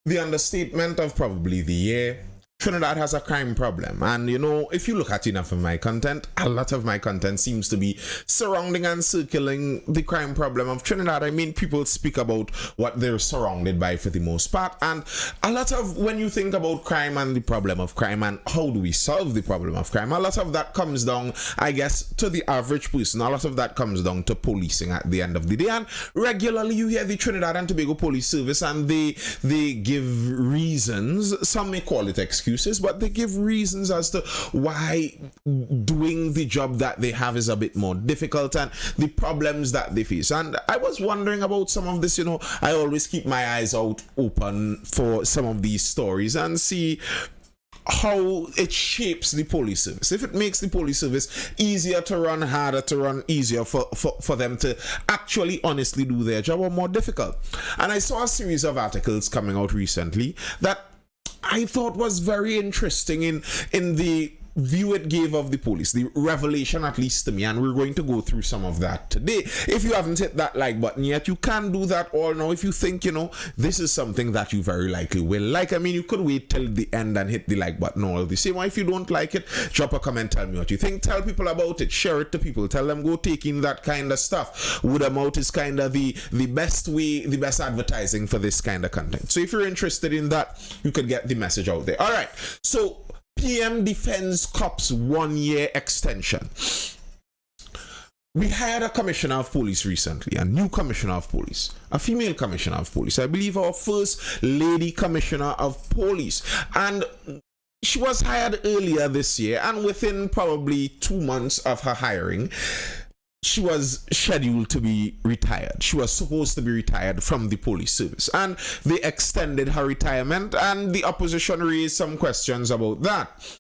the understatement of probably the year. Trinidad has a crime problem, and if you look at enough of my content, a lot of my content seems to be surrounding and circling the crime problem of Trinidad. I mean, people speak about what they're surrounded by for the most part, and a lot of, when you think about crime and the problem of crime and how do we solve the problem of crime, a lot of that comes down, I guess, to the average person. A lot of that comes down to policing at the end of the day, and regularly you hear the Trinidad and Tobago Police Service, and they give reasons. Some may call it excuses, but they give reasons as to why doing the job that they have is a bit more difficult and the problems that they face. And I was wondering about some of this. I always keep my eyes out open for some of these stories and see how it shapes the police service. If it makes the police service easier to run, harder to run, easier for them to actually honestly do their job, or more difficult. And I saw a series of articles coming out recently that I thought was very interesting in the view it gave of the police, the revelation, at least to me, and we're going to go through some of that today. If you haven't hit that like button yet, you can do that all now. If you think, this is something that you very likely will like, I mean, you could wait till the end and hit the like button all the same. Or if you don't like it, drop a comment, tell me what you think, tell people about it, share it to people, tell them go take in that kind of stuff. Word of mouth is kind of the best way, the best advertising for this kind of content. So if you're interested in that, you could get the message out there. All right, so PM defends cops 1 year extension. We hired a commissioner of police recently, a new commissioner of police, a female commissioner of police. I believe our first lady commissioner of police. And she was hired earlier this year, and within probably 2 months of her hiring, she was scheduled to be retired. She was supposed to be retired from the police service, and they extended her retirement, and the opposition raised some questions about that.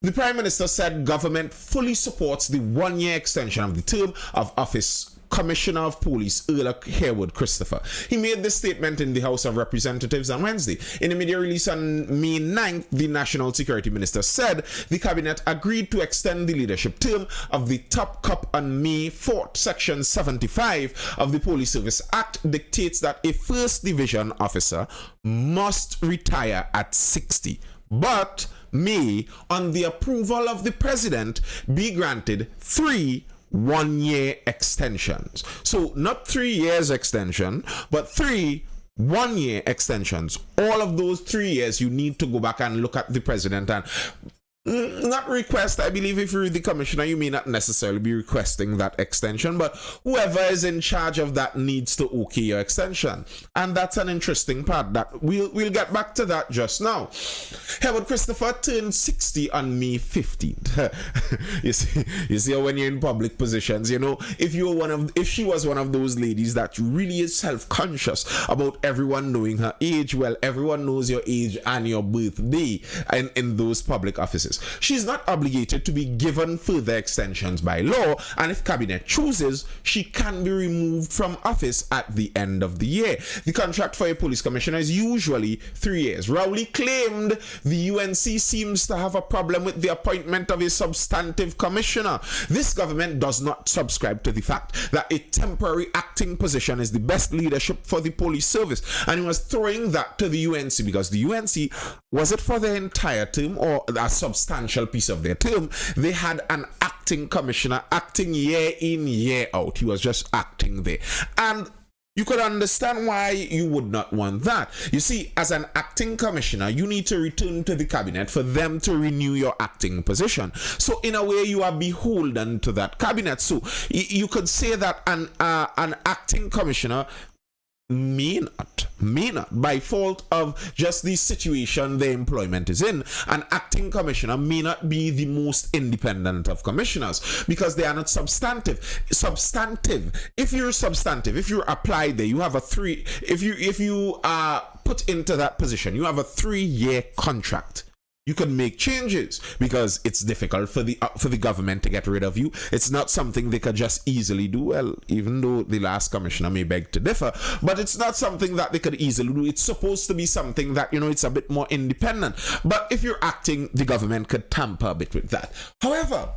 The Prime Minister said government fully supports the 1 year extension of the term of office Commissioner of Police Earl Harewood Christopher. He made this statement in the House of Representatives on Wednesday. In a media release on May 9th, the National Security Minister said the Cabinet agreed to extend the leadership term of the top cop on May 4th. Section 75 of the Police Service Act dictates that a first division officer must retire at 60, but may, on the approval of the President, be granted 3 1-year extensions. So not 3 years extension, but 3 1-year extensions. All of those 3 years, you need to go back and look at the President and not request. I believe if you're the commissioner, you may not necessarily be requesting that extension, but whoever is in charge of that needs to okay your extension. And that's an interesting part that we'll get back to that just now. Harewood Christopher turned 60 on May 15th. you see when you're in public positions, if she was one of those ladies that really is self-conscious about everyone knowing her age, well, everyone knows your age and your birthday in those public offices. She's not obligated to be given further extensions by law, and if Cabinet chooses, she can be removed from office at the end of the year. The contract for a police commissioner is usually 3 years. Rowley claimed the UNC seems to have a problem with the appointment of a substantive commissioner. This government does not subscribe to the fact that a temporary acting position is the best leadership for the police service, and he was throwing that to the UNC because the UNC, was it for their entire term or a substantial piece of their term, they had an acting commissioner acting year in, year out. He was just acting there. And you could understand why you would not want that. You see, as an acting commissioner, you need to return to the Cabinet for them to renew your acting position. So in a way, you are beholden to that Cabinet. So you could say that an acting commissioner may not, by fault of just the situation the employment is in, an acting commissioner may not be the most independent of commissioners because they are not substantive. If you're substantive, if you're applied there, you have if you are put into that position, you have a 3-year contract. You can make changes because it's difficult for the government to get rid of you. It's not something they could just easily do. Well, even though the last commissioner may beg to differ, but it's not something that they could easily do. It's supposed to be something that, it's a bit more independent. But if you're acting, the government could tamper a bit with that. However,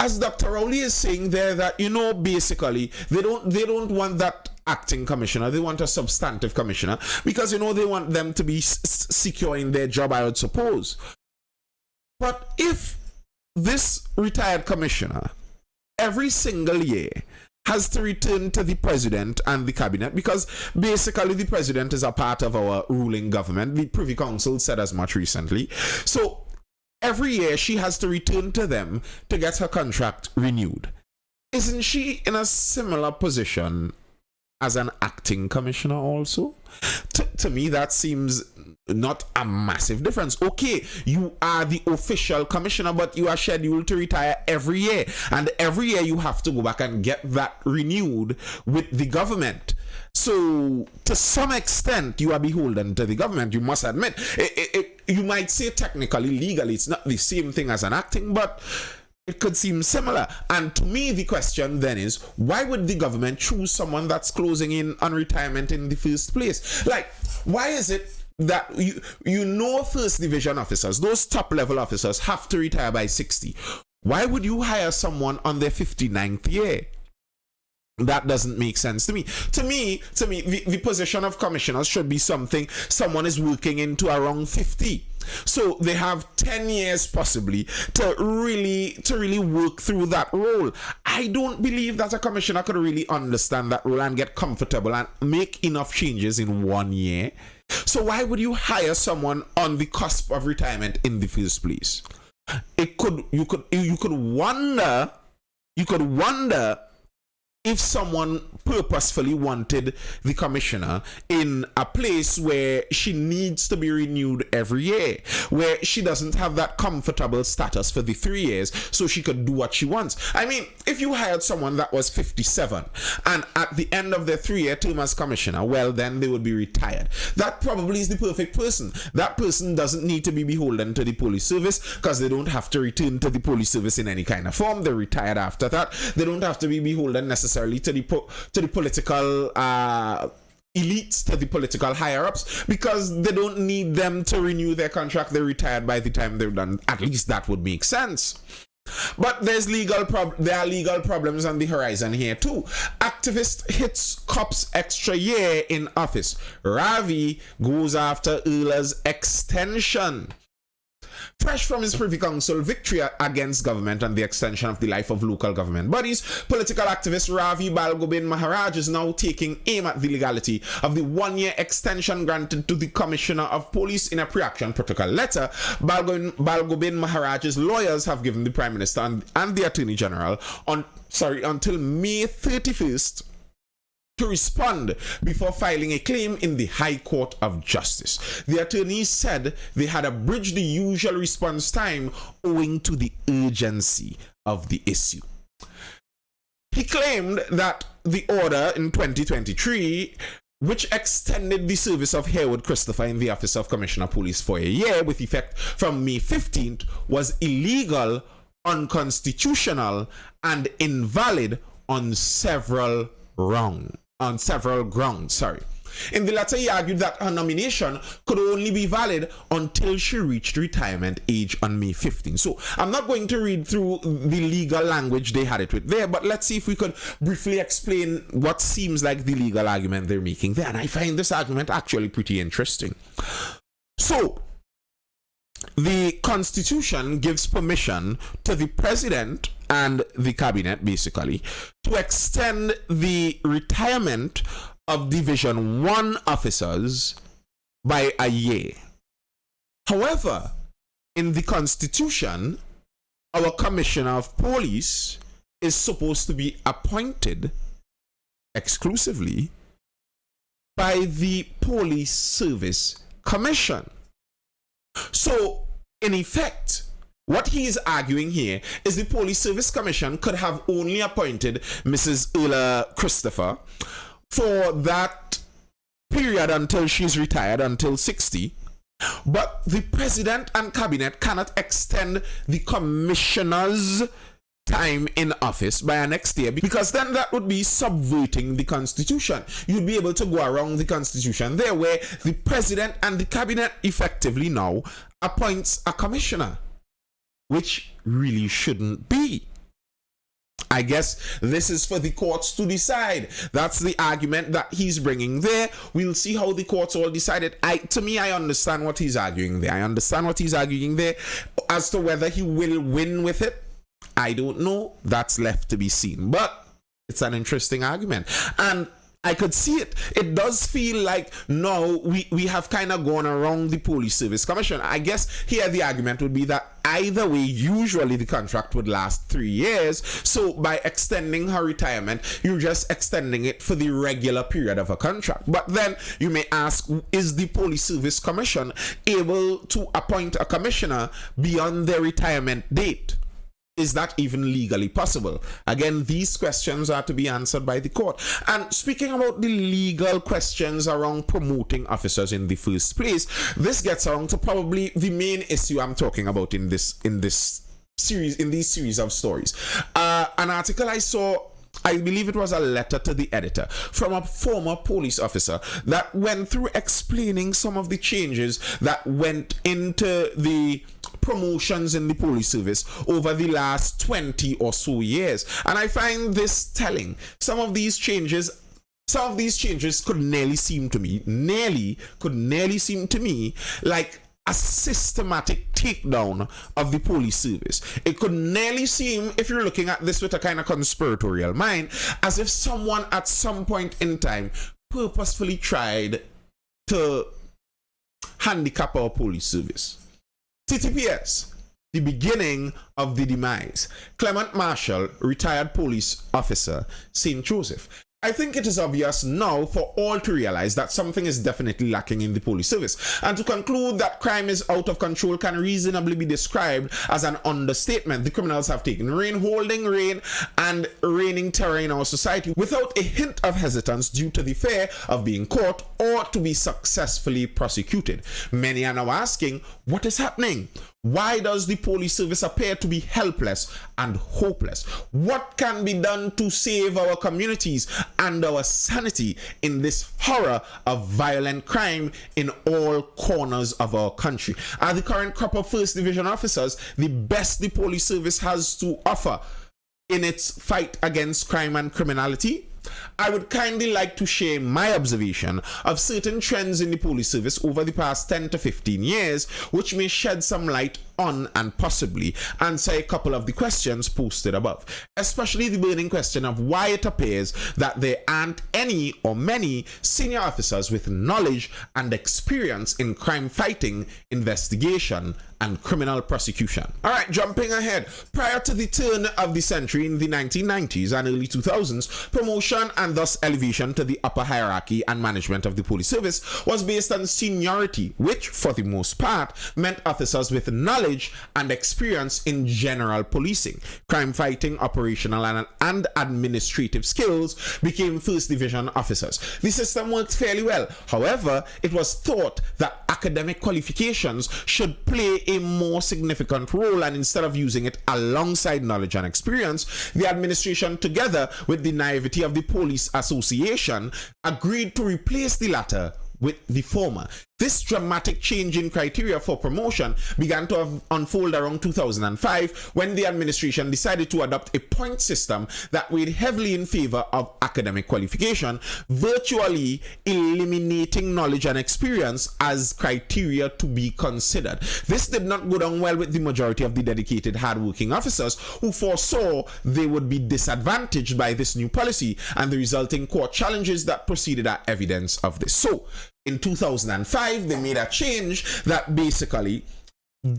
as Dr. Rowley is saying there, that basically they don't want that acting commissioner. They want a substantive commissioner because, you know, they want them to be secure in their job, I would suppose. But if this retired commissioner every single year has to return to the president and the cabinet, because basically the president is a part of our ruling government, the Privy Council said as much recently, so every year she has to return to them to get her contract renewed. Isn't she in a similar position as an acting commissioner also? To me, that seems not a massive difference. Okay, you are the official commissioner, but you are scheduled to retire every year. And every year you have to go back and get that renewed with the government. So, to some extent, you are beholden to the government, you must admit. You might say technically, legally, it's not the same thing as an acting, but it could seem similar. And to me, the question then is, why would the government choose someone that's closing in on retirement in the first place? Like, why is it that you know first division officers, those top level officers, have to retire by 60? Why would you hire someone on their 59th year? That doesn't make sense to me. To me, the position of commissioners should be something someone is working into around 50. So they have 10 years possibly to really work through that role. I don't believe that a commissioner could really understand that role and get comfortable and make enough changes in 1 year. So why would you hire someone on the cusp of retirement in the first place? You could wonder if someone purposefully wanted the commissioner in a place where she needs to be renewed every year, where she doesn't have that comfortable status for the 3 years, so she could do what she wants. I mean, if you hired someone that was 57 and at the end of their 3-year term as commissioner, well, then they would be retired. That probably is the perfect person. That person doesn't need to be beholden to the police service because they don't have to return to the police service in any kind of form. They're retired after that. They don't have to be beholden necessarily to the political elites, to the political higher-ups, because they don't need them to renew their contract. They're retired by the time they're done. At least that would make sense. But there are legal problems on the horizon here too. Activist hits cops extra year in office. Ravi goes after Ula's extension. Fresh from his Privy Council victory against government and the extension of the life of local government bodies, political activist Ravi Balgobin Maharaj is now taking aim at the legality of the 1-year extension granted to the Commissioner of Police in a pre-action protocol letter. Balgobin Maharaj's lawyers have given the Prime Minister and the Attorney General until May 31st to respond before filing a claim in the High Court of Justice. The attorneys said they had abridged the usual response time owing to the urgency of the issue. He claimed that the order in 2023, which extended the service of Hereward Christopher in the Office of Commissioner of Police for a year with effect from May 15th, was illegal, unconstitutional, and invalid on several grounds. In the letter, he argued that her nomination could only be valid until she reached retirement age on May 15. So I'm not going to read through the legal language they had it with there, but let's see if we could briefly explain what seems like the legal argument they're making there. And I find this argument actually pretty interesting. So, the Constitution gives permission to the President and the Cabinet, basically, to extend the retirement of Division 1 officers by a year. However, in the Constitution, our Commissioner of Police is supposed to be appointed exclusively by the Police Service Commission. So, in effect, what he is arguing here is the Police Service Commission could have only appointed Mrs. Ula Christopher for that period until she's retired, until 60. But the President and Cabinet cannot extend the Commissioner's time in office by an next year, because then that would be subverting the Constitution. You'd be able to go around the Constitution there, where the President and the Cabinet effectively now appoints a commissioner, which really shouldn't be. I guess this is for the courts to decide. That's the argument that he's bringing there. We'll see how the courts all decide it. To me, I understand what he's arguing there. As to whether he will win with it, I don't know. That's left to be seen. But it's an interesting argument. And I could see it. It does feel like no, we have kind of gone around the Police Service Commission. I guess here the argument would be that either way, usually the contract would last 3 years. So by extending her retirement, you're just extending it for the regular period of a contract. But then you may ask, is the Police Service Commission able to appoint a commissioner beyond their retirement date? Is that even legally possible? Again, these questions are to be answered by the court. And speaking about the legal questions around promoting officers in the first place, this gets around to probably the main issue I'm talking about in this series of stories. An article I saw, I believe it was a letter to the editor from a former police officer that went through explaining some of the changes that went into the promotions in the police service over the last 20 or so years. And I find this telling. Some of these changes could nearly seem to me like a systematic takedown of the police service. It could nearly seem, if you're looking at this with a kind of conspiratorial mind, as if someone at some point in time purposefully tried to handicap our police service. TTPS, the beginning of the demise. Clement Marshall, retired police officer, St. Joseph. I think it is obvious now for all to realize that something is definitely lacking in the police service, and to conclude that crime is out of control can reasonably be described as an understatement. The criminals have taken reign, holding reign and reigning terror in our society without a hint of hesitance due to the fear of being caught or to be successfully prosecuted. Many are now asking, what is happening? Why does the police service appear to be helpless and hopeless? What can be done to save our communities and our sanity in this horror of violent crime in all corners of our country? Are the current crop of First Division officers the best the police service has to offer in its fight against crime and criminality? I would kindly like to share my observation of certain trends in the police service over the past 10 to 15 years, which may shed some light on and possibly answer a couple of the questions posted above, especially the burning question of why it appears that there aren't any or many senior officers with knowledge and experience in crime fighting, investigation, and criminal prosecution. Alright, jumping ahead. Prior to the turn of the century in the 1990s and early 2000s, promotion and thus elevation to the upper hierarchy and management of the police service was based on seniority, which, for the most part, meant officers with knowledge and experience in general policing. Crime fighting, operational and administrative skills became First Division officers. The system worked fairly well. However, it was thought that academic qualifications should play a more significant role, and instead of using it alongside knowledge and experience, the administration, together with the naivety of the Police Association, agreed to replace the latter with the former. This dramatic change in criteria for promotion began to unfold around 2005 when the administration decided to adopt a point system that weighed heavily in favor of academic qualification, virtually eliminating knowledge and experience as criteria to be considered. This did not go down well with the majority of the dedicated, hardworking officers who foresaw they would be disadvantaged by this new policy, and the resulting court challenges that proceeded are evidence of this. So, in 2005, they made a change that basically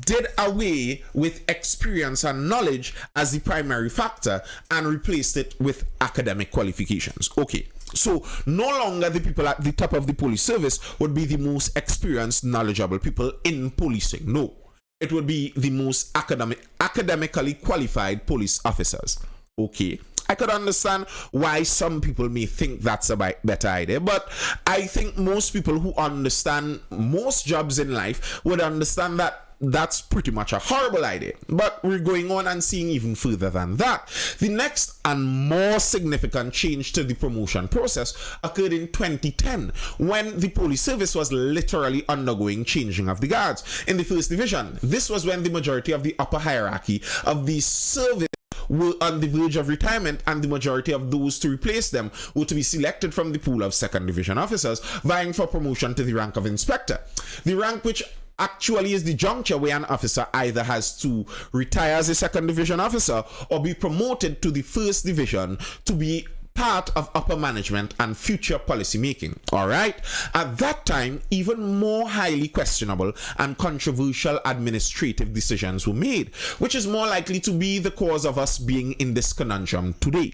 did away with experience and knowledge as the primary factor and replaced it with academic qualifications. Okay, so no longer the people at the top of the police service would be the most experienced, knowledgeable people in policing. No, it would be the most academically qualified police officers. Okay, I could understand why some people may think that's a better idea, but I think most people who understand most jobs in life would understand that that's pretty much a horrible idea. But we're going on and seeing even further than that. The next and more significant change to the promotion process occurred in 2010 when the police service was literally undergoing changing of the guards. In the First Division, this was when the majority of the upper hierarchy of the service were on the verge of retirement, and the majority of those to replace them were to be selected from the pool of second division officers vying for promotion to the rank of inspector. The rank which actually is the juncture where an officer either has to retire as a second division officer or be promoted to the first division to be part of upper management and future policy making. All right. At that time, even more highly questionable and controversial administrative decisions were made, which is more likely to be the cause of us being in this conundrum today.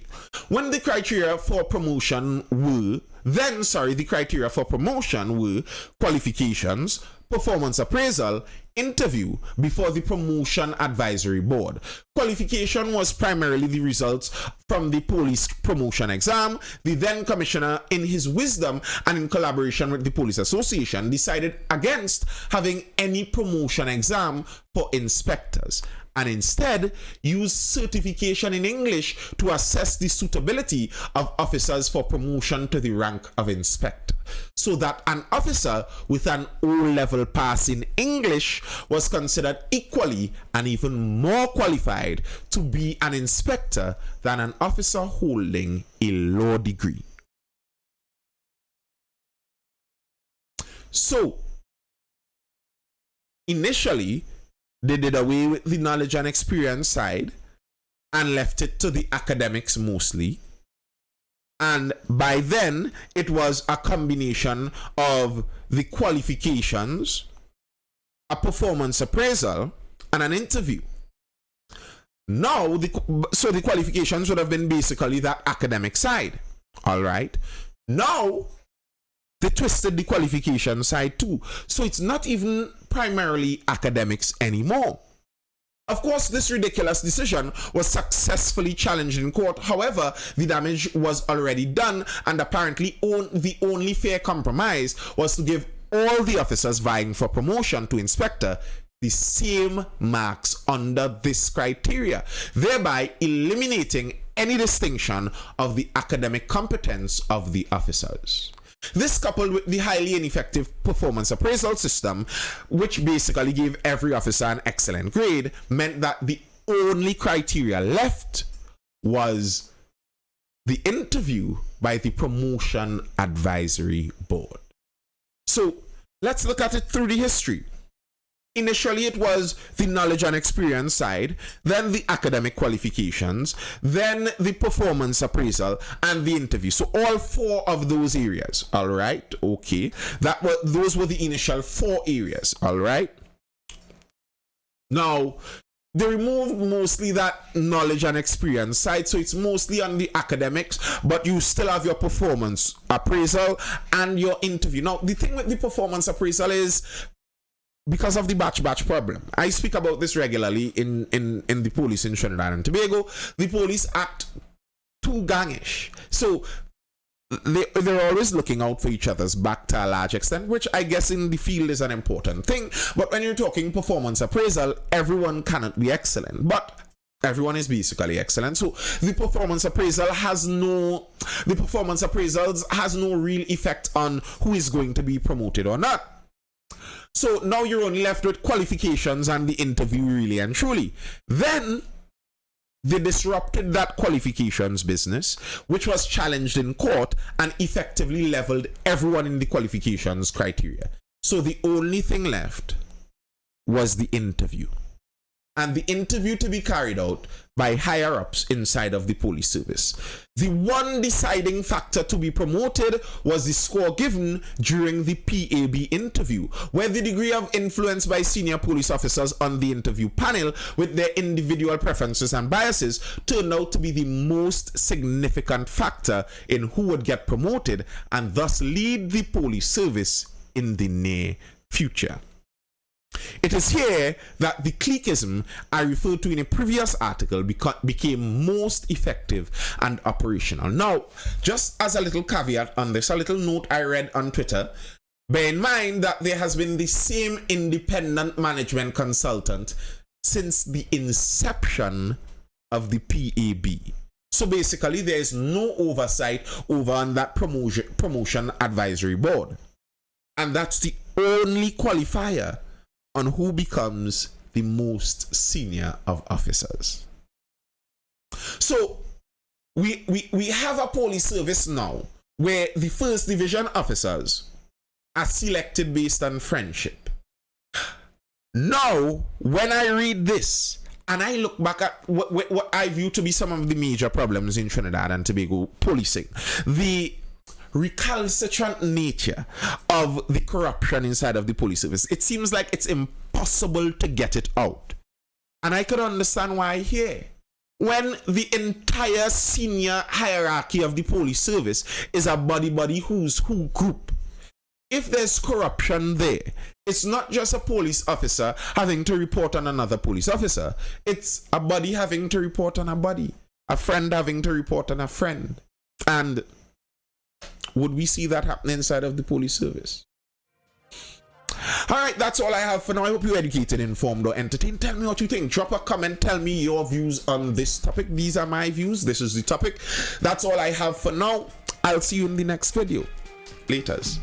When the criteria for promotion were qualifications, performance appraisal, interview before the promotion advisory board. Qualification was primarily the results from the police promotion exam. The then commissioner, in his wisdom and in collaboration with the police association, decided against having any promotion exam for inspectors, and instead use certification in English to assess the suitability of officers for promotion to the rank of inspector, so that an officer with an O-level pass in English was considered equally and even more qualified to be an inspector than an officer holding a law degree. So, initially, they did away with the knowledge and experience side and left it to the academics mostly. And by then, it was a combination of the qualifications, a performance appraisal, and an interview. Now, so the qualifications would have been basically that academic side. All right. Now, they twisted the qualification side too. So it's not even primarily academics anymore. Of course, this ridiculous decision was successfully challenged in court. However, the damage was already done, and apparently the only fair compromise was to give all the officers vying for promotion to inspector the same marks under this criteria, thereby eliminating any distinction of the academic competence of the officers. This, coupled with the highly ineffective performance appraisal system, which basically gave every officer an excellent grade, meant that the only criteria left was the interview by the promotion advisory board. So let's look at it through the history. Initially, it was the knowledge and experience side, then the academic qualifications, then the performance appraisal, and the interview. So all four of those areas, all right? Okay. Those were the initial four areas, all right? Now, they removed mostly that knowledge and experience side, so it's mostly on the academics, but you still have your performance appraisal and your interview. Now, the thing with the performance appraisal is, because of the batch problem, I speak about this regularly in the police in Trinidad and Tobago. The police act too gangish. So they're always looking out for each other's back to a large extent, which I guess in the field is an important thing. But when you're talking performance appraisal, everyone cannot be excellent. But everyone is basically excellent. So the performance appraisals has no real effect on who is going to be promoted or not. So now you're only left with qualifications and the interview, really and truly. Then they disrupted that qualifications business, which was challenged in court, and effectively leveled everyone in the qualifications criteria. So the only thing left was the interview. And the interview to be carried out by higher-ups inside of the police service. The one deciding factor to be promoted was the score given during the PAB interview, where the degree of influence by senior police officers on the interview panel with their individual preferences and biases turned out to be the most significant factor in who would get promoted and thus lead the police service in the near future. It is here that the cliquism I referred to in a previous article became most effective and operational. Now, just as a little caveat on this, a little note I read on Twitter, bear in mind that there has been the same independent management consultant since the inception of the PAB. So basically, there is no oversight over on that promotion advisory board. And that's the only qualifier on who becomes the most senior of officers. So we have a police service now where the first division officers are selected based on friendship. Now, when I read this and I look back at what I view to be some of the major problems in Trinidad and Tobago policing, the recalcitrant nature of the corruption inside of the police service, it seems like it's impossible to get it out. And I could understand why here. When the entire senior hierarchy of the police service is a buddy who's who group, if there's corruption there, it's not just a police officer having to report on another police officer. It's a buddy having to report on a buddy, a friend having to report on a friend. And would we see that happen inside of the police service? Alright, that's all I have for now. I hope you're educated, informed, or entertained. Tell me what you think. Drop a comment. Tell me your views on this topic. These are my views. This is the topic. That's all I have for now. I'll see you in the next video. Laters.